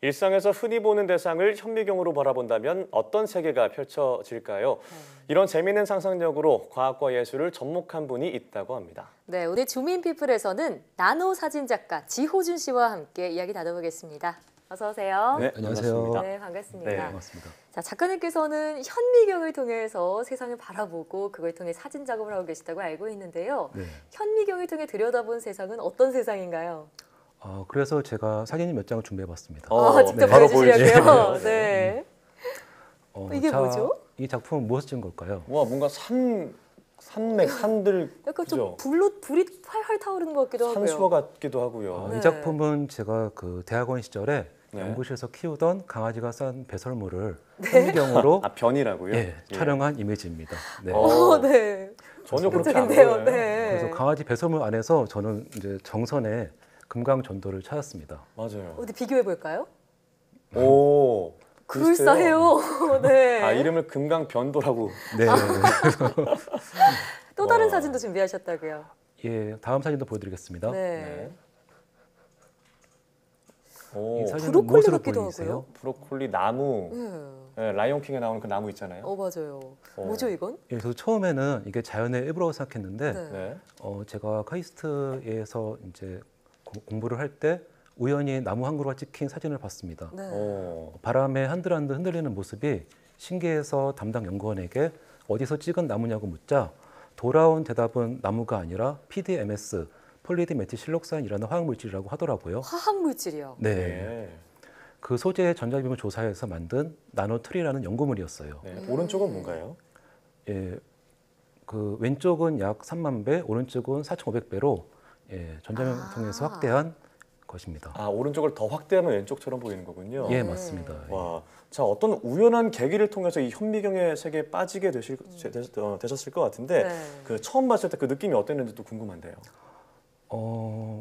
일상에서 흔히 보는 대상을 현미경으로 바라본다면 어떤 세계가 펼쳐질까요? 이런 재미있는 상상력으로 과학과 예술을 접목한 분이 있다고 합니다. 네, 오늘 주민피플에서는 나노 사진 작가 지호준 씨와 함께 이야기 나눠보겠습니다. 어서 오세요. 네, 안녕하세요. 반갑습니다. 네, 반갑습니다. 네, 반갑습니다. 자, 작가님께서는 현미경을 통해서 세상을 바라보고 그걸 통해 사진 작업을 하고 계시다고 알고 있는데요. 네. 현미경을 통해 들여다본 세상은 어떤 세상인가요? 그래서 제가 사진 몇 장을 준비해봤습니다. 직접 바로 보여주시려고요. 보여주시죠. 네. 이게 뭐죠? 이 작품은 무엇을 찍은 걸까요? 와, 뭔가 산들 약간 그죠? 좀 불이 활활 타오르는 것 같기도 하고요. 산수화 같기도 하고요. 네. 이 작품은 제가 그 대학원 시절에 네. 연구실에서 키우던 강아지가 싼 배설물을 현미경으로 변이라고요? 예, 촬영한 이미지입니다. 네. 네. 전혀 그렇게 안 인데요. 보여요. 네. 그래서 강아지 배설물 안에서 저는 이제 정선의 금강전도를 찾았습니다. 맞아요. 어디 비교해 볼까요? 오, 그럴싸해요. 네. 아, 이름을 금강변도라고. 네. 또 다른 와. 사진도 준비하셨다고요. 예, 다음 사진도 보여드리겠습니다. 네. 오, 이 사진은 브로콜리 무엇으로 같기도 보이세요? 하고요. 브로콜리 나무. 네, 라이온킹에 나오는 그 나무 있잖아요. 맞아요. 어. 뭐죠 이건? 예, 그래서 처음에는 이게 자연의 일부라고 생각했는데 네. 네. 제가 카이스트에서 이제 공부를 할 때 우연히 나무 한 그루가 찍힌 사진을 봤습니다. 네. 오, 바람에 한들한들 흔들리는 모습이 신기해서 담당 연구원에게 어디서 찍은 나무냐고 묻자 돌아온 대답은 나무가 아니라 PDMS, 폴리디메틸실록산이라는 화학물질이라고 하더라고요. 화학 물질이요. 네, 네. 그 소재의 전자기름을 조사해서 만든 나노트리라는 연구물이었어요. 네. 오른쪽은 뭔가요? 예, 그 왼쪽은 약 3만 배, 오른쪽은 4,500배로 전자면 통해서 확대한 것입니다. 아, 오른쪽을 더 확대하면 왼쪽처럼 보이는 거군요. 예, 맞습니다. 와, 자, 어떤 우연한 계기를 통해서 이 현미경의 세계에 빠지게 되셨을 것 같은데 네. 그 처음 봤을 때 그 느낌이 어땠는지도 궁금한데요.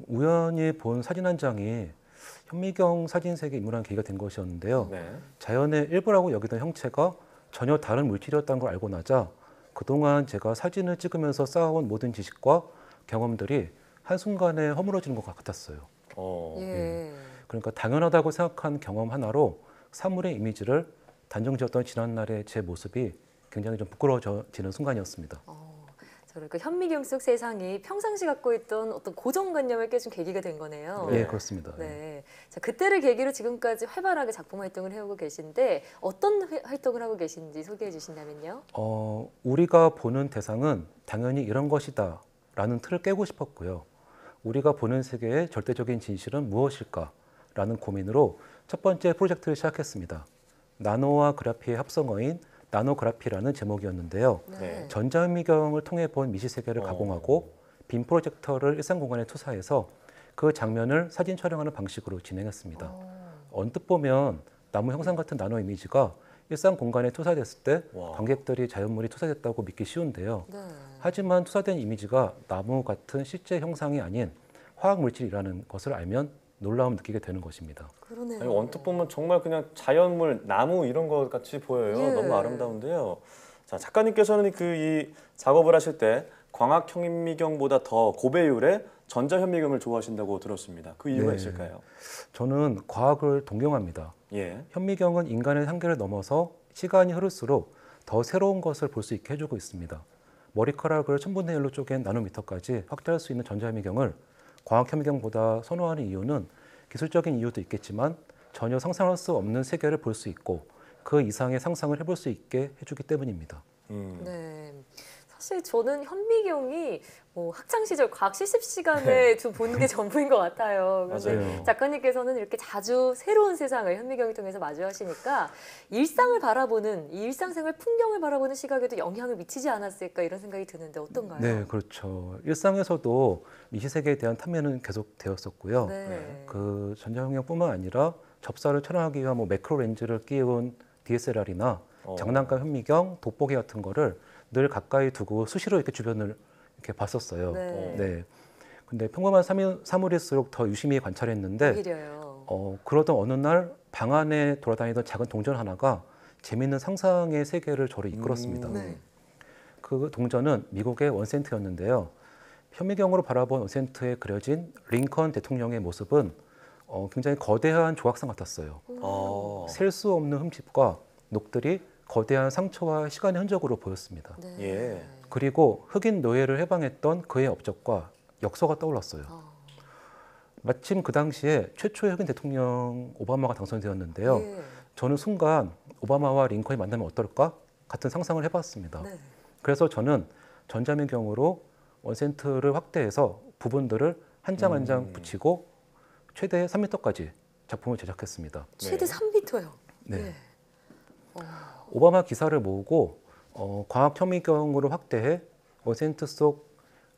우연히 본 사진 한 장이 현미경 사진 세계에 입문한 계기가 된 것이었는데요. 네. 자연의 일부라고 여기던 형체가 전혀 다른 물질이었다는 걸 알고 나자 그동안 제가 사진을 찍으면서 쌓아온 모든 지식과 경험들이 한순간에 허물어지는 것 같았어요. 예. 그러니까 당연하다고 생각한 경험 하나로 사물의 이미지를 단정지었던 지난날의 제 모습이 굉장히 좀 부끄러워지는 순간이었습니다. 저는 그 현미경 속 세상이 평상시 갖고 있던 어떤 고정관념을 깨준 계기가 된 거네요. 예, 그렇습니다. 네. 자, 그때를 계기로 지금까지 활발하게 작품 활동을 해오고 계신데 어떤 활동을 하고 계신지 소개해 주신다면요. 우리가 보는 대상은 당연히 이런 것이다 라는 틀을 깨고 싶었고요. 우리가 보는 세계의 절대적인 진실은 무엇일까라는 고민으로 첫 번째 프로젝트를 시작했습니다. 나노와 그래피의 합성어인 나노그래피라는 제목이었는데요. 네. 전자현미경을 통해 본 미시세계를 가공하고 빔 프로젝터를 일상 공간에 투사해서 그 장면을 사진 촬영하는 방식으로 진행했습니다. 언뜻 보면 나무 형상 같은 나노 이미지가 일상 공간에 투사됐을 때 와. 관객들이 자연물이 투사됐다고 믿기 쉬운데요. 네. 하지만 투사된 이미지가 나무 같은 실제 형상이 아닌 화학 물질이라는 것을 알면 놀라움을 느끼게 되는 것입니다. 그러네요. 아니, 언뜻 보면 정말 그냥 자연물, 나무 이런 것 같이 보여요. 예. 너무 아름다운데요. 자, 작가님께서는 이 작업을 하실 때 광학 현미경보다 더 고배율의 전자 현미경을 좋아하신다고 들었습니다. 그 이유가 네. 있을까요? 저는 과학을 동경합니다. 예. 현미경은 인간의 한계를 넘어서 시간이 흐를수록 더 새로운 것을 볼 수 있게 해주고 있습니다. 머리카락을 1000분의 1로 쪼갠 나노미터까지 확대할 수 있는 전자현미경을 광학현미경보다 선호하는 이유는 기술적인 이유도 있겠지만 전혀 상상할 수 없는 세계를 볼 수 있고 그 이상의 상상을 해볼 수 있게 해주기 때문입니다. 네. 사실 저는 현미경이 학창 시절 과학 실습 시간에 좀 보는 게 전부인 것 같아요. 그런데 맞아요. 작가님께서는 이렇게 자주 새로운 세상을 현미경을 통해서 마주하시니까 일상을 바라보는 이 일상생활 풍경을 바라보는 시각에도 영향을 미치지 않았을까 이런 생각이 드는데 어떤가요? 네, 그렇죠. 일상에서도 미시세계에 대한 탐내는 계속 되었었고요. 네. 그 전자현미경뿐만 아니라 접사를 촬영하기 위한 매크로 렌즈를 끼운 DSLR이나 장난감 현미경, 돋보기 같은 거를 늘 가까이 두고 수시로 이렇게 주변을 이렇게 봤었어요. 네. 근데 평범한 사물일수록 더 유심히 관찰했는데 오히려요. 그러던 어느 날 방 안에 돌아다니던 작은 동전 하나가 재미있는 상상의 세계를 저를 이끌었습니다. 네. 그 동전은 미국의 원센트였는데요. 현미경으로 바라본 원센트에 그려진 링컨 대통령의 모습은 굉장히 거대한 조각상 같았어요. 셀 수 없는 흠집과 녹들이 거대한 상처와 시간의 흔적으로 보였습니다. 네. 예. 그리고 흑인 노예를 해방했던 그의 업적과 역사가 떠올랐어요. 마침 그 당시에 최초의 흑인 대통령 오바마가 당선되었는데요. 예. 저는 순간 오바마와 링컨이 만나면 어떨까 같은 상상을 해봤습니다. 네. 그래서 저는 전자미경으로 원센트를 확대해서 부분들을 한 장 한 장 붙이고 최대 3m까지 작품을 제작했습니다. 최대 3m요. 네. 오바마 기사를 모으고 광학 현미경으로 확대해 원센트 속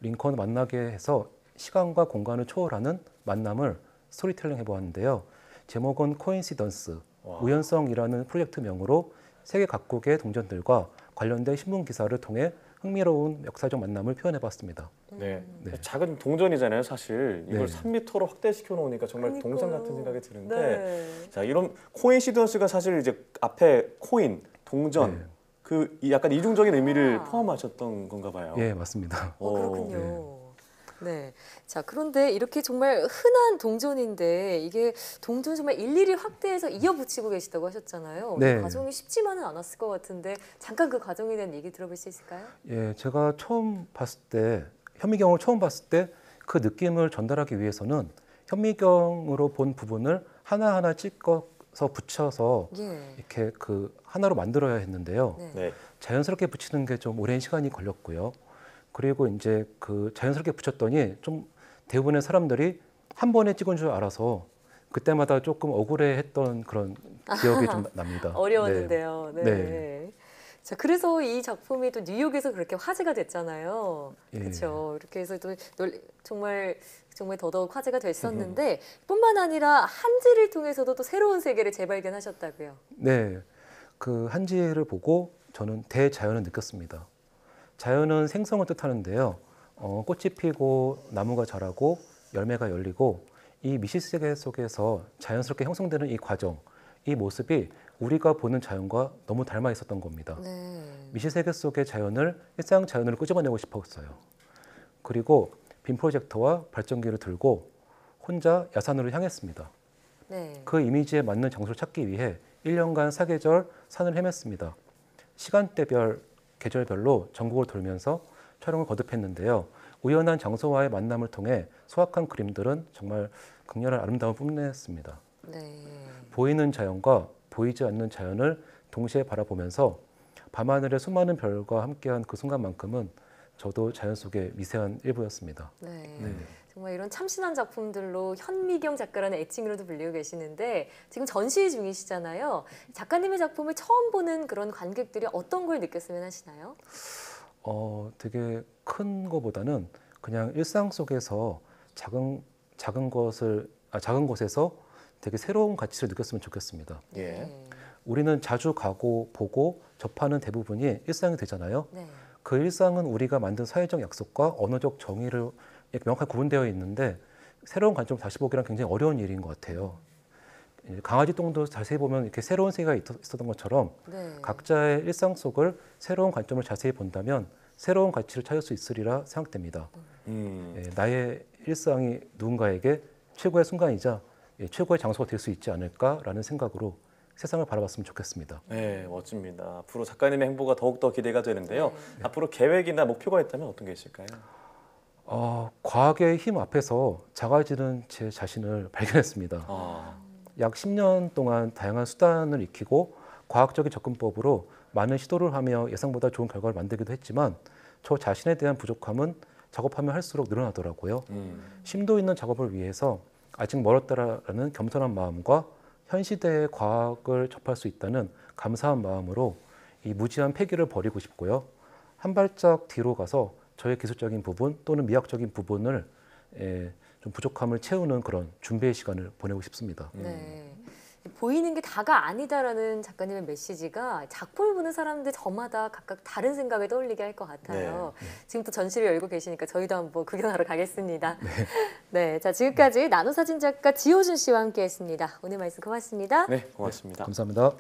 링컨을 만나게 해서 시간과 공간을 초월하는 만남을 스토리텔링 해보았는데요. 제목은 코인시던스, 우연성이라는 프로젝트명으로 세계 각국의 동전들과 관련된 신문 기사를 통해 흥미로운 역사적 만남을 표현해봤습니다. 네. 네. 작은 동전이잖아요, 사실. 이걸 네. 3m로 확대시켜 놓으니까 정말 그러니까요. 동상 같은 생각이 드는데, 네. 자, 이런 코인시던스가 사실 이제 앞에 코인, 동전, 네. 약간 이중적인 의미를 포함하셨던 건가 봐요. 예, 맞습니다. 그렇군요. 네. 자, 그런데 이렇게 정말 흔한 동전인데 이게 동전 정말 일일이 확대해서 이어붙이고 계시다고 하셨잖아요. 네. 이 과정이 쉽지만은 않았을 것 같은데 잠깐 그 과정에 대한 얘기 들어볼 수 있을까요? 예, 제가 처음 봤을 때 현미경을 처음 봤을 때 그 느낌을 전달하기 위해서는 현미경으로 본 부분을 하나하나 찍어서 붙여서 예. 이렇게 그 하나로 만들어야 했는데요. 네. 네. 자연스럽게 붙이는 게 좀 오랜 시간이 걸렸고요. 그리고 이제 그 자연스럽게 붙였더니 좀 대부분의 사람들이 한 번에 찍은 줄 알아서 그때마다 조금 억울해했던 그런 기억이 좀 납니다. 어려웠는데요. 네. 네. 자, 그래서 이 작품이 또 뉴욕에서 그렇게 화제가 됐잖아요. 예. 그렇죠. 이렇게 해서 또 정말 더더욱 화제가 됐었는데 뿐만 아니라 한지를 통해서도 또 새로운 세계를 재발견하셨다고요. 네, 그 한지를 보고 저는 대자연을 느꼈습니다. 자연은 생성을 뜻하는데요. 꽃이 피고 나무가 자라고 열매가 열리고 이 미시세계 속에서 자연스럽게 형성되는 이 과정, 이 모습이 우리가 보는 자연과 너무 닮아 있었던 겁니다. 네. 미시세계 속의 자연을 일상 자연으로 끄집어내고 싶었어요. 그리고 빔 프로젝터와 발전기를 들고 혼자 야산으로 향했습니다. 네. 그 이미지에 맞는 장소를 찾기 위해 1년간 사계절 산을 헤맸습니다. 시간대별, 계절별로 전국을 돌면서 촬영을 거듭했는데요. 우연한 장소와의 만남을 통해 소확한 그림들은 정말 극렬한 아름다움을 뽐냈습니다. 네. 보이는 자연과 보이지 않는 자연을 동시에 바라보면서 밤하늘의 수많은 별과 함께한 그 순간만큼은 저도 자연 속의 미세한 일부였습니다. 네. 네. 정말 이런 참신한 작품들로 현미경 작가라는 애칭으로도 불리고 계시는데 지금 전시 중이시잖아요. 작가님의 작품을 처음 보는 그런 관객들이 어떤 걸 느꼈으면 하시나요? 되게 큰 거보다는 그냥 일상 속에서 작은 곳에서 되게 새로운 가치를 느꼈으면 좋겠습니다. 예. 우리는 자주 가고 보고 접하는 대부분이 일상이 되잖아요. 네. 그 일상은 우리가 만든 사회적 약속과 언어적 정의를 명확하게 구분되어 있는데 새로운 관점을 다시 보기란 굉장히 어려운 일인 것 같아요. 강아지 똥도 자세히 보면 이렇게 새로운 세계가 있었던 것처럼 네. 각자의 일상 속을 새로운 관점을 자세히 본다면 새로운 가치를 찾을 수 있으리라 생각됩니다. 나의 일상이 누군가에게 최고의 순간이자 최고의 장소가 될 수 있지 않을까라는 생각으로 세상을 바라봤으면 좋겠습니다. 네, 멋집니다. 앞으로 작가님의 행보가 더욱더 기대가 되는데요. 네. 앞으로 계획이나 목표가 있다면 어떤 게 있을까요? 과학의 힘 앞에서 작아지는 제 자신을 발견했습니다. 약 10년 동안 다양한 수단을 익히고 과학적인 접근법으로 많은 시도를 하며 예상보다 좋은 결과를 만들기도 했지만 저 자신에 대한 부족함은 작업하면 할수록 늘어나더라고요. 심도 있는 작업을 위해서 아직 멀었다라는 겸손한 마음과 현 시대의 과학을 접할 수 있다는 감사한 마음으로 이 무지한 패기를 버리고 싶고요. 한 발짝 뒤로 가서 저의 기술적인 부분 또는 미학적인 부분을 좀 부족함을 채우는 그런 준비의 시간을 보내고 싶습니다. 네. 보이는 게 다가 아니다라는 작가님의 메시지가 작품을 보는 사람들 저마다 각각 다른 생각을 떠올리게 할 것 같아요. 지금 또 전시를 열고 계시니까 저희도 한번 구경하러 가겠습니다. 네, 자 지금까지 나노사진 작가 지호준 씨와 함께했습니다. 오늘 말씀 고맙습니다. 네, 고맙습니다. 감사합니다.